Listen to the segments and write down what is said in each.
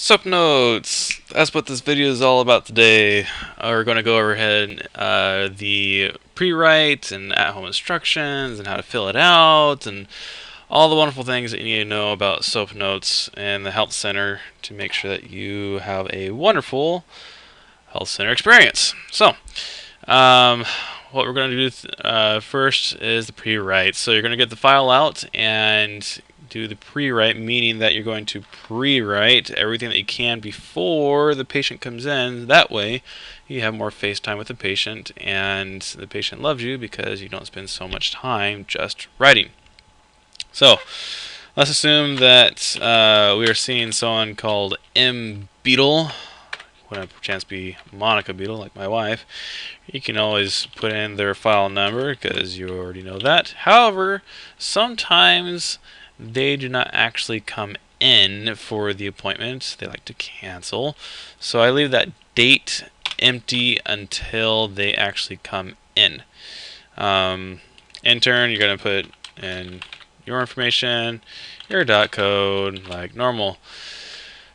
Sup notes! That's what this video is all about today. We're going to go overhead the pre-write and at-home instructions and how to fill it out and all the wonderful things that you need to know about SOAP notes and the health center to make sure that you have a wonderful health center experience. So, um, what we're going to do first is the pre-write. So you're going to get the file out and do the pre-write, meaning that you're going to pre-write everything that you can before the patient comes in. That way you have more face time with the patient and the patient loves you because you don't spend so much time just writing. So let's assume that we are seeing someone called M. Beetle. Would have chance to be Monica Beetle, like my wife. You can always put in their file number because you already know that. However, sometimes they do not actually come in for the appointment. They like to cancel. So I leave that date empty until they actually come in. Intern, you're going to put in your information, your dot code, like normal.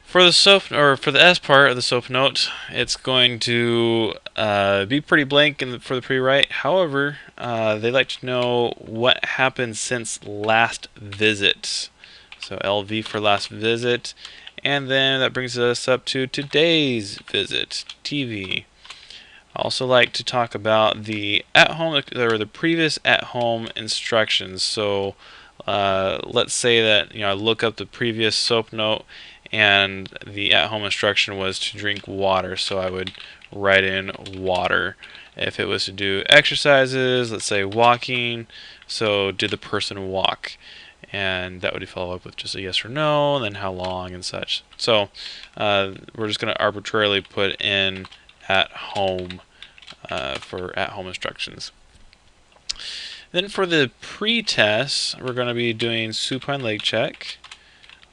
For the SOAP, or for the S part of the SOAP note, it's going to be pretty blank for the pre-write. However, they like to know what happened since last visit. So LV for last visit, and then that brings us up to today's visit, TV. I also like to talk about the at-home or the previous at-home instructions. So let's say that I look up the previous SOAP note and the at-home instruction was to drink water, so I would write in water. If it was to do exercises, let's say walking, so did the person walk? And that would follow up with just a yes or no, and then how long and such. So we're just going to arbitrarily put in at home for at-home instructions. Then for the pre-test, we're going to be doing supine leg check,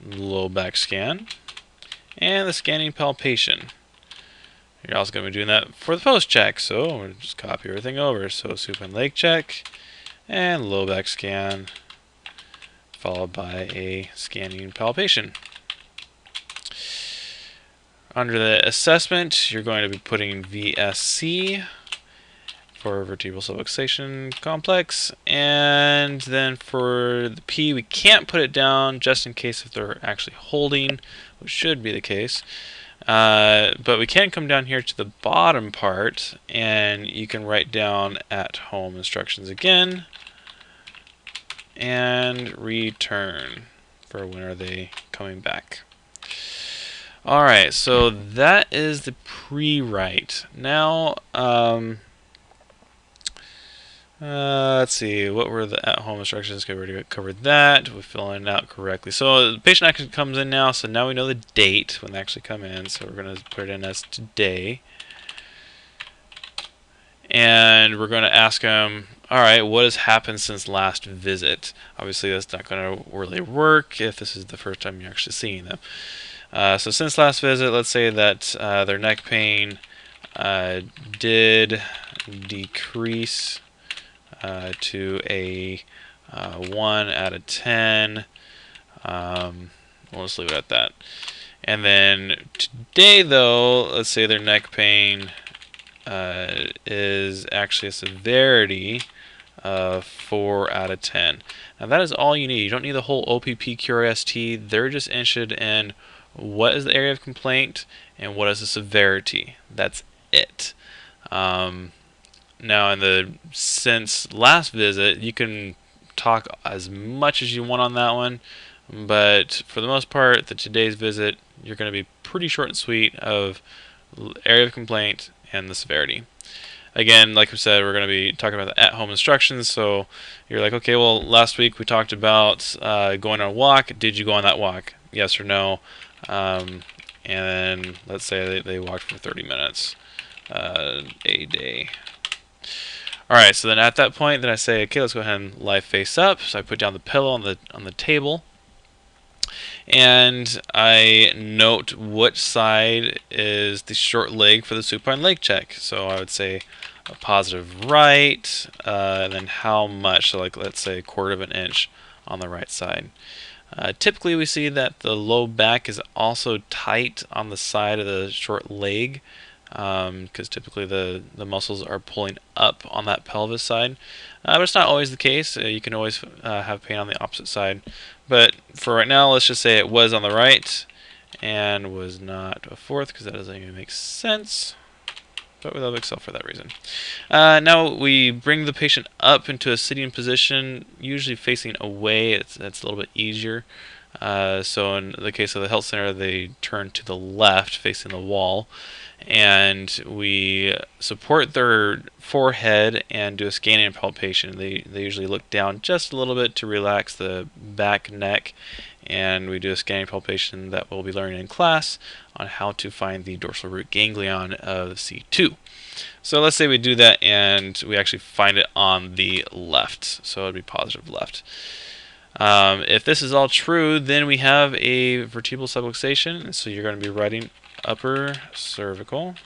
low back scan, and the scanning palpation. You're also going to be doing that for the post check, so we'll just copy everything over. So supine leg check and low back scan, followed by a scanning palpation. Under the assessment, you're going to be putting VSC for vertebral subluxation complex, and then for the P, we can't put it down just in case if they're actually holding, which should be the case. But we can come down here to the bottom part, and you can write down at home instructions again, and return for when are they coming back. Alright, so that is the pre-write. Now, let's see, what were the at-home instructions? Okay, we already covered that. We're filling it out correctly. So the patient actually comes in now, so now we know the date when they actually come in. So we're going to put it in as today. And we're going to ask them, alright, what has happened since last visit? Obviously, that's not going to really work if this is the first time you're actually seeing them. So since last visit, let's say that their neck pain did decrease to a 1 out of 10. We'll just leave it at that. And then today, though, let's say their neck pain is actually a severity of 4 out of 10. Now that is all you need. You don't need the whole OPP QRST. They're just interested in what is the area of complaint and what is the severity. That's it. Now, since last visit, you can talk as much as you want on that one, but for the most part, today's visit, you're going to be pretty short and sweet of area of complaint and the severity. Again, like we said, we're going to be talking about the at-home instructions, so you're like, okay, well, last week we talked about going on a walk. Did you go on that walk? Yes or no? And then let's say they walked for 30 minutes a day. Alright, so then at that point, then I say, okay, let's go ahead and lie face up. So I put down the pillow on the table, and I note which side is the short leg for the supine leg check. So I would say a positive right, and then how much. So like let's say 1/4 of an inch on the right side. Typically, we see that the low back is also tight on the side of the short leg, because typically the muscles are pulling up on that pelvis side. But it's not always the case. You can always have pain on the opposite side. But for right now, let's just say it was on the right and was not a fourth, because that doesn't even make sense. But we'll excel for that reason. Now we bring the patient up into a sitting position, usually facing away. It's a little bit easier. So in the case of the health center, they turn to the left, facing the wall, and we support their forehead and do a scanning and palpation. They usually look down just a little bit to relax the back, neck, and we do a scanning palpation that we'll be learning in class on how to find the dorsal root ganglion of C2. So let's say we do that and we actually find it on the left, so it would be positive left. If this is all true, then we have a vertebral subluxation, so you're going to be writing upper cervical.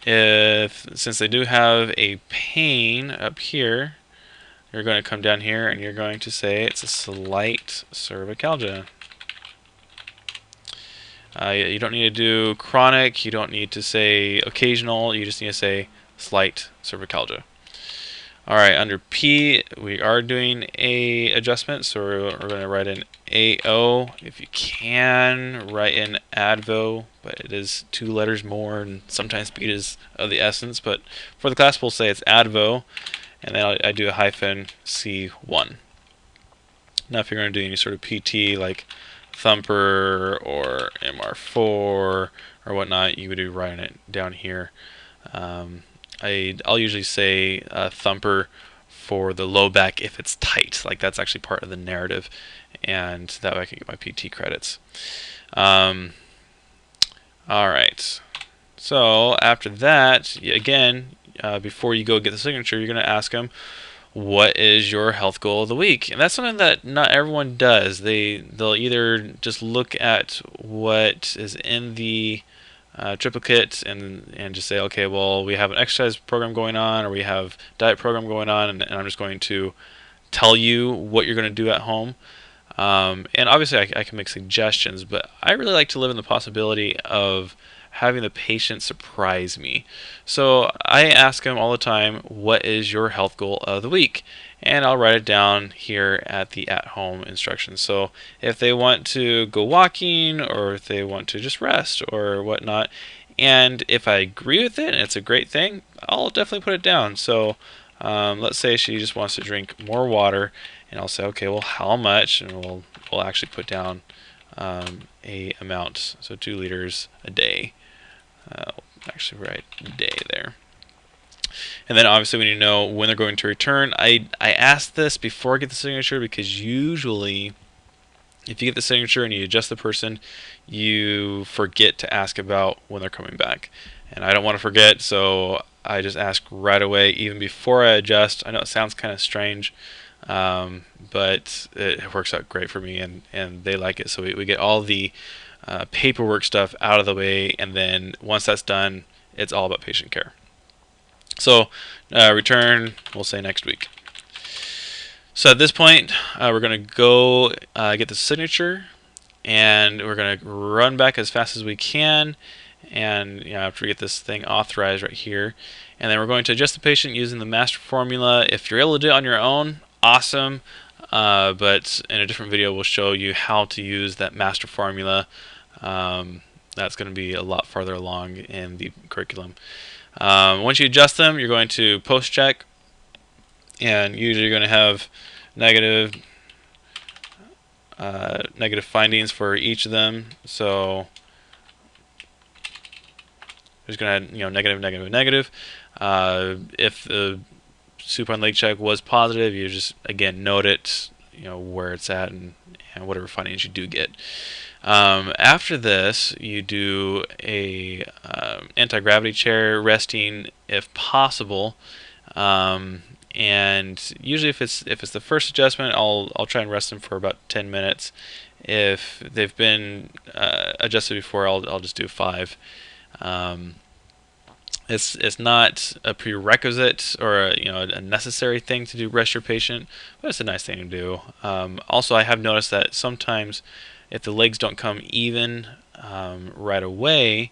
Since they do have a pain up here, you're going to come down here and you're going to say it's a slight cervicalgia. You don't need to do chronic, you don't need to say occasional, you just need to say slight cervicalgia. Alright, under P, we are doing a adjustment, so we're going to write in AO. If you can, write in AdvO, but it is 2 letters more, and sometimes speed is of the essence, but for the class we'll say it's AdvO, and then I do a hyphen C1. Now if you're going to do any sort of PT, like thumper or MR4 or whatnot, you would be writing it down here. I'll usually say thumper for the low back if it's tight, like that's actually part of the narrative, and that way I can get my PT credits. Alright, so after that, again, before you go get the signature, you're going to ask them, what is your health goal of the week? And that's something that not everyone does. They'll either just look at what is in the triplicate and just say, okay, well, we have an exercise program going on, or we have diet program going on, and I'm just going to tell you what you're going to do at home. And obviously I can make suggestions, but I really like to live in the possibility of having the patient surprise me. So I ask them all the time, what is your health goal of the week? And I'll write it down here at the at-home instructions. So if they want to go walking, or if they want to just rest or whatnot, and if I agree with it and it's a great thing, I'll definitely put it down. So let's say she just wants to drink more water, and I'll say, okay, well, how much? And we'll actually put down a amount, so 2 liters a day. I'll actually write day there. And then obviously we need to know when they're going to return. I ask this before I get the signature, because usually if you get the signature and you adjust the person, you forget to ask about when they're coming back. And I don't want to forget, so I just ask right away, even before I adjust. I know it sounds kind of strange, but it works out great for me, and they like it. So we get all the paperwork stuff out of the way, and then once that's done, it's all about patient care. So return, we'll say next week. So at this point, we're going to go get the signature, and we're going to run back as fast as we can, and after we get this thing authorized right here, and then we're going to adjust the patient using the master formula. If you're able to do it on your own, awesome, but in a different video we'll show you how to use that master formula. That's going to be a lot farther along in the curriculum. Once you adjust them, you're going to post check, and usually you're going to have negative findings for each of them. So there's going to add negative, negative, negative. If the supine leg check was positive, you just again note it, where it's at, and whatever findings you do get. After this, you do a anti-gravity chair resting if possible, and usually if it's the first adjustment, I'll try and rest them for about 10 minutes. If they've been adjusted before, I'll just do 5. It's not a prerequisite or a necessary thing to do rest your patient, but it's a nice thing to do. Also, I have noticed that sometimes if the legs don't come even right away,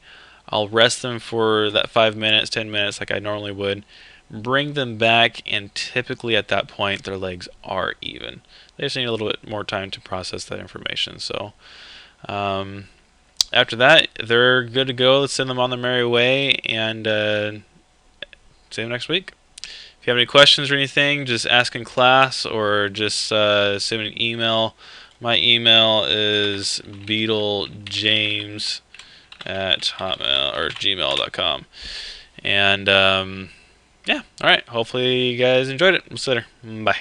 I'll rest them for that 5 minutes, 10 minutes like I normally would, bring them back, and typically at that point their legs are even. They just need a little bit more time to process that information. So after that, they're good to go. Let's send them on their merry way, and see them next week. If you have any questions or anything, just ask in class or just send me an email. My email is beetlejames at hotmail or gmail.com. And yeah, all right. Hopefully you guys enjoyed it. We'll see you later. Bye.